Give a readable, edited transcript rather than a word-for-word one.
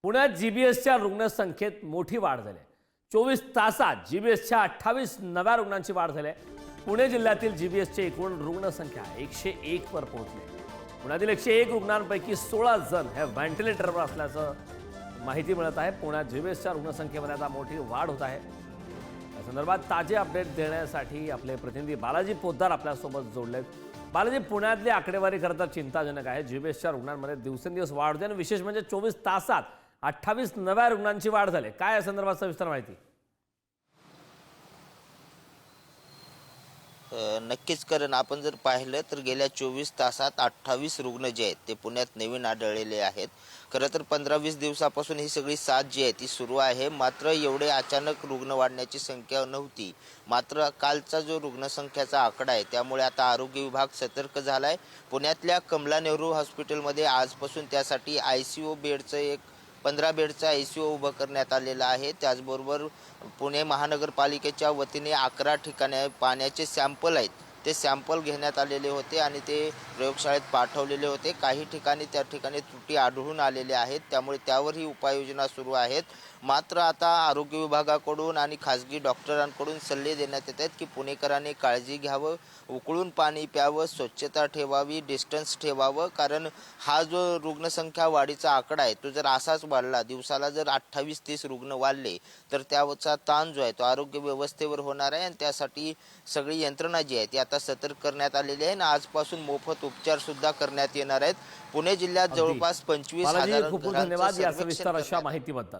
पुण्यात जीबीएसच्या रुग्णसंख्येत मोठी वाढ झाली आहे। 24 तासात जीबीएसच्या 28 नव्या रुग्णांची वाढ झाली आहे। पुणे जिल्ह्यातील जीबीएसची एकूण रुग्णसंख्या 101 वर पोहोचली आहे। पुण्यातील 101 रुग्णांपैकी 16 जण हे व्हेंटिलेटरवर असल्याचं माहिती मिळत आहे। पुण्यात जीबीएसच्या रुग्णसंख्येमध्ये आता मोठी वाढ होत आहे। या संदर्भात ताजे अपडेट देण्यासाठी आपले प्रतिनिधी बालाजी पोद्दार आपल्यासोबत जोडलेत। बालाजी, पुण्यातली आकडेवारी खरं तर चिंताजनक आहे। जीबीएसच्या रुग्णांमध्ये दिवसेंदिवस वाढ होते आणि विशेष म्हणजे 24 तासात 28 नव्या रुग्णांची वाढ झाली। काय या संदर्भात सविस्तर माहिती? नक्कीच करण आपण जर पाहिलं तर गेल्या 24 तासात 28 रुग्ण जे आहेत ते पुण्यात नवीन आढळलेले आहेत। खरं तर 15-20 दिवसापासून ही सगळी साथ जी आहे ती सुरू आहे, मात्र एवढे अचानक रुग्ण वाढण्याची संख्या नव्हती। मात्र कालचा जो रुग्णसंख्येचा आकडा आहे त्यामुळे आता आरोग्य विभाग सतर्क झालाय। पुण्यातल्या कमला नेहरू हॉस्पिटलमध्ये आजपासून त्यासाठी ICU बेडचं एक 15 बेडचा ICU उभं करण्यात आलेला आहे। त्याचबरोबर पुणे महानगरपालिकेच्या वतीने 11 ठिकाणी पाण्याचे सॅम्पल आहेत ते सॅम्पल घेण्यात आलेले होते आणि ते प्रयोगशाळेत पाठवलेले होते। काही ठिकाणी त्या ठिकाणी त्रुटी आढळून आलेल्या आहेत, त्यामुळे त्यावरही उपाययोजना सुरू आहेत। मात्र आता आरोग्य विभागाकडून आणि खाजगी डॉक्टरांकडून सल्ले देण्यात येत आहेत की पुणेकरांनी काळजी घ्यावं, उकळून पाणी प्यावं, स्वच्छता ठेवावी, डिस्टन्स ठेवावं। कारण हा जो रुग्णसंख्या वाढीचा आकडा आहे तो जर असाच वाढला, दिवसाला जर 28-30 रुग्ण वाढले तर त्याचा ताण जो आहे तो आरोग्य व्यवस्थेवर होणार आहे आणि त्यासाठी सगळी यंत्रणा जी आहे ती आता सतर्क करण्यात आलेली आहे आणि आजपासून मोफत उपचार सुद्धा करण्यात येणार आहेत। पुणे जिल्ह्यात जवळपास 25,000 खूप धन्यवाद या सविस्तर अशा माहितीबद्दल।